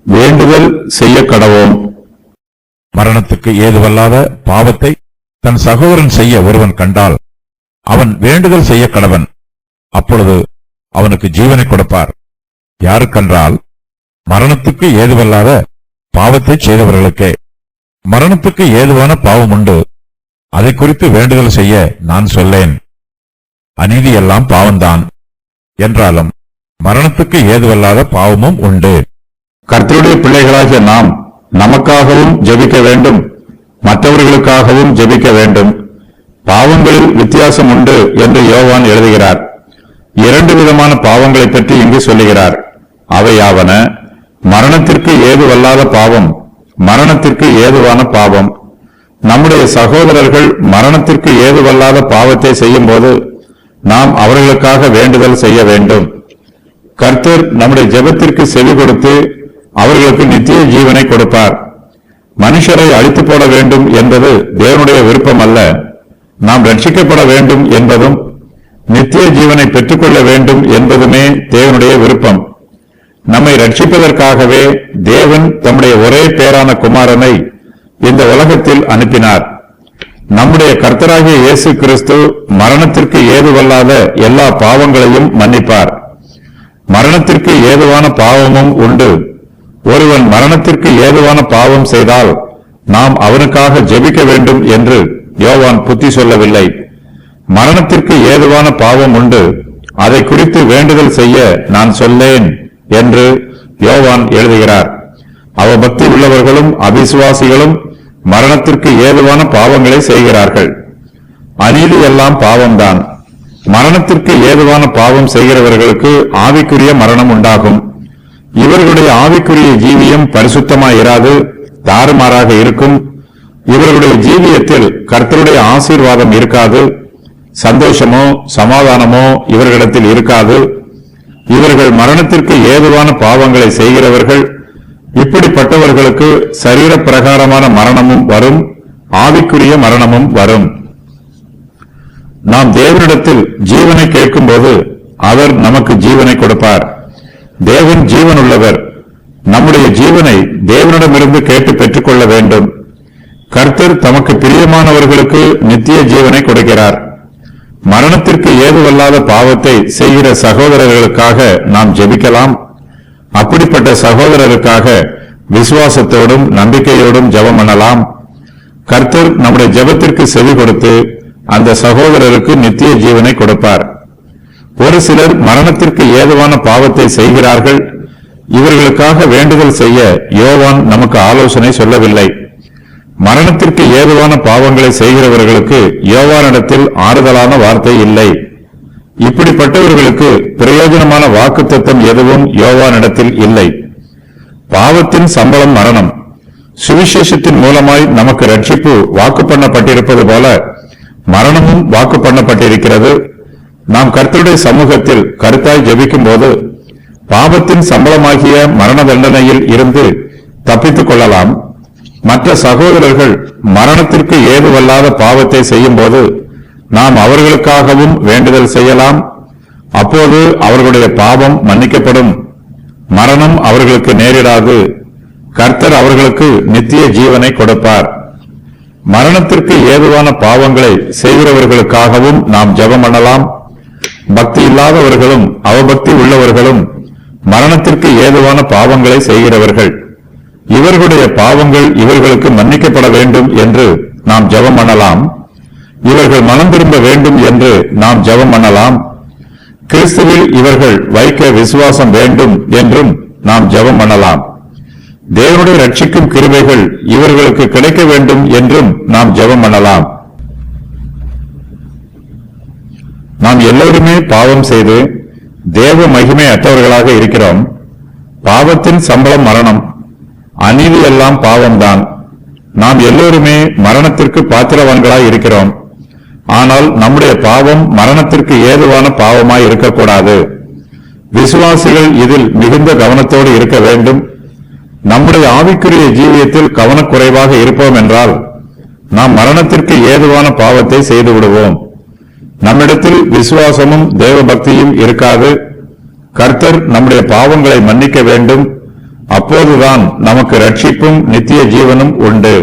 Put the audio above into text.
வேண்டுதல் செய்ய கடவோம். மரணத்துக்கு ஏதுவல்லாத பாவத்தை தன் சகோதரன் செய்ய ஒருவன் கண்டால் அவன் வேண்டுதல் செய்ய கடவன். அப்பொழுது அவனுக்கு ஜீவனை கொடுப்பார். யாருக்கென்றால் மரணத்துக்கு ஏதுவல்லாத பாவத்தை செய்தவர்களுக்கே. மரணத்துக்கு ஏதுவான பாவம் உண்டு, அதை குறித்து வேண்டுதல் செய்ய நான் சொல்லேன். அநீதி எல்லாம் பாவம்தான் என்றாலும் மரணத்துக்கு ஏதுவல்லாத பாவமும் உண்டு. கர்த்தருடைய பிள்ளைகளாகிய நாம் நமக்காகவும் ஜெபிக்க வேண்டும், மற்றவர்களுக்காகவும் ஜெபிக்க வேண்டும். பாவங்களில் வித்தியாசம் உண்டு என்று யோவான் எழுதுகிறார். 2 விதமான பாவங்களை பற்றி இங்கு சொல்லுகிறார். அவையாவன மரணத்திற்கு ஏதுவல்லாத பாவம், மரணத்திற்கு ஏதுவான பாவம். நம்முடைய சகோதரர்கள் மரணத்திற்கு ஏதுவல்லாத பாவத்தை செய்யும் போது நாம் அவர்களுக்காக வேண்டுதல் செய்ய வேண்டும். கர்த்தர் நம்முடைய ஜெபத்திற்கு செவி கொடுத்து அவர்களுக்கு நித்திய ஜீவனை கொடுப்பார். மனுஷரை அழித்து போட வேண்டும் என்பது தேவனுடைய விருப்பம் அல்ல. நாம் ரட்சிக்கப்பட வேண்டும் என்பதும் நித்திய ஜீவனை பெற்றுக்கொள்ள வேண்டும் என்பதுமே தேவனுடைய விருப்பம். நம்மை ரட்சிப்பதற்காகவே தேவன் தம்முடைய ஒரே பேரான குமாரனை இந்த உலகத்தில் அனுப்பினார். நம்முடைய கர்த்தராகிய இயேசு கிறிஸ்து மரணத்திற்கு ஏதுவல்லாத எல்லா பாவங்களையும் மன்னிப்பார். மரணத்திற்கு ஏதுவான பாவமும் உண்டு. ஒருவன் மரணத்திற்கு ஏதுவான பாவம் செய்தால் நாம் அவனுக்காக ஜெபிக்க வேண்டும் என்று யோவான் புத்தி சொல்லவில்லை. மரணத்திற்கு ஏதுவான பாவம் உண்டு, அதை குறித்து வேண்டுதல் செய்ய நான் சொல்லேன் என்று யோவான் எழுதுகிறார். அவபக்தி உள்ளவர்களும் அவிசுவாசிகளும் மரணத்திற்கு ஏதுவான பாவங்களை செய்கிறார்கள். அநீதி எல்லாம் பாவம்தான். மரணத்திற்கு ஏதுவான பாவம் செய்கிறவர்களுக்கு ஆவிக்குரிய மரணம் உண்டாகும். இவர்களுடைய ஆவிக்குரிய ஜீவியம் பரிசுத்தமாயிராது, தாறுமாறாக இருக்கும். இவர்களுடைய ஜீவியத்தில் கர்த்தருடைய ஆசீர்வாதம் இருக்காது. சந்தோஷமோ சமாதானமோ இவர்களிடத்தில் இருக்காது. இவர்கள் மரணத்திற்கு ஏதுவான பாவங்களை செய்கிறவர்கள். இப்படிப்பட்டவர்களுக்கு சரீர பிரகாரமான மரணமும் வரும், ஆவிக்குரிய மரணமும் வரும். நாம் தேவனிடத்தில் ஜீவனை கேட்கும் போது அவர் நமக்கு ஜீவனை கொடுப்பார். தேவன் ஜீவன் உள்ளவர். நம்முடைய ஜீவனை தேவனிடமிருந்து கேட்டு பெற்றுக்கொள்ள வேண்டும். கர்த்தர் தமக்கு பிரியமானவர்களுக்கு நித்திய ஜீவனை கொடுக்கிறார். மரணத்திற்கு ஏதுவல்லாத பாவத்தை செய்கிற சகோதரர்களுக்காக நாம் ஜெபிக்கலாம். அப்படிப்பட்ட சகோதரருக்காக விசுவாசத்தோடும் நம்பிக்கையோடும் ஜெபம் பண்ணலாம். கர்த்தர் நம்முடைய ஜெபத்திற்கு செவி கொடுத்து அந்த சகோதரருக்கு நித்திய ஜீவனை கொடுப்பார். ஒரு சிலர் மரணத்திற்கு ஏதுவான பாவத்தை செய்கிறார்கள். இவர்களுக்காக வேண்டுதல் செய்ய யோவான் நமக்கு ஆலோசனை சொல்லவில்லை. மரணத்திற்கு ஏதுவான பாவங்களை செய்கிறவர்களுக்கு யோவானிடத்தில் ஆறுதலான வார்த்தை இல்லை. இப்படிப்பட்டவர்களுக்கு பிரயோஜனமான வாக்குத்தத்தம் எதுவும் யோவானிடத்தில் இல்லை. பாவத்தின் சம்பளம் மரணம். சுவிசேஷத்தின் மூலமாய் நமக்கு ரட்சிப்பு வாக்கு பண்ணப்பட்டிருப்பது போல மரணமும் வாக்கு பண்ணப்பட்டிருக்கிறது. நாம் கர்த்தருடைய சமூகத்தில் கருத்தாய் ஜெபிக்கும் போது பாவத்தின் சம்பளமாகிய மரண தண்டனையில் இருந்து தப்பித்துக் கொள்ளலாம். மற்ற சகோதரர்கள் மரணத்திற்கு ஏதுவல்லாத பாவத்தை செய்யும் போது நாம் அவர்களுக்காகவும் வேண்டுதல் செய்யலாம். அப்போது அவர்களுடைய பாவம் மன்னிக்கப்படும். மரணம் அவர்களுக்கு நேரிடாது. கர்த்தர் அவர்களுக்கு நித்திய ஜீவனை கொடுப்பார். மரணத்திற்கு ஏதுவான பாவங்களை செய்கிறவர்களுக்காகவும் நாம் ஜெபம் பண்ணலாம். பக்தி இல்லாதவர்களும் அவபக்தி உள்ளவர்களும் மரணத்திற்கு ஏதுவான பாவங்களை செய்கிறவர்கள். இவர்களுடைய பாவங்கள் இவர்களுக்கு மன்னிக்கப்பட வேண்டும் என்று நாம் ஜெபம் பண்ணலாம். இவர்கள் மனம் திரும்ப வேண்டும் என்று நாம் ஜெபம் பண்ணலாம். கிறிஸ்துவில் இவர்கள் வைக்க விசுவாசம் வேண்டும் என்றும் நாம் ஜெபம் பண்ணலாம். தேவனுடைய ரட்சிக்கும் கிருபைகள் இவர்களுக்கு கிடைக்க வேண்டும் என்றும் நாம் ஜெபம் பண்ணலாம். நாம் எல்லோருமே பாவம் செய்து தேவ மகிமை அற்றவர்களாக இருக்கிறோம். பாவத்தின் சம்பளம் மரணம். அநீதி எல்லாம் பாவம்தான். நாம் எல்லோருமே மரணத்திற்கு பாத்திரவான்களாய் இருக்கிறோம். ஆனால் நம்முடைய பாவம் மரணத்திற்கு ஏதுவான பாவமாய் இருக்கக்கூடாது. விசுவாசிகள் இதில் மிகுந்த கவனத்தோடு இருக்க வேண்டும். நம்முடைய ஆவிக்குரிய ஜீவியத்தில் கவனக்குறைவாக இருப்போம் என்றால் நாம் மரணத்திற்கு ஏதுவான பாவத்தை செய்து விடுவோம். நம்மிடத்தில் விசுவாசமும் தேவ பக்தியும் இருக்காது. கர்த்தர் நம்முடைய பாவங்களை மன்னிக்க வேண்டும். அப்பொழுது அப்போதுதான் நமக்கு ரட்சிப்பும் நித்திய ஜீவனும் உண்டு.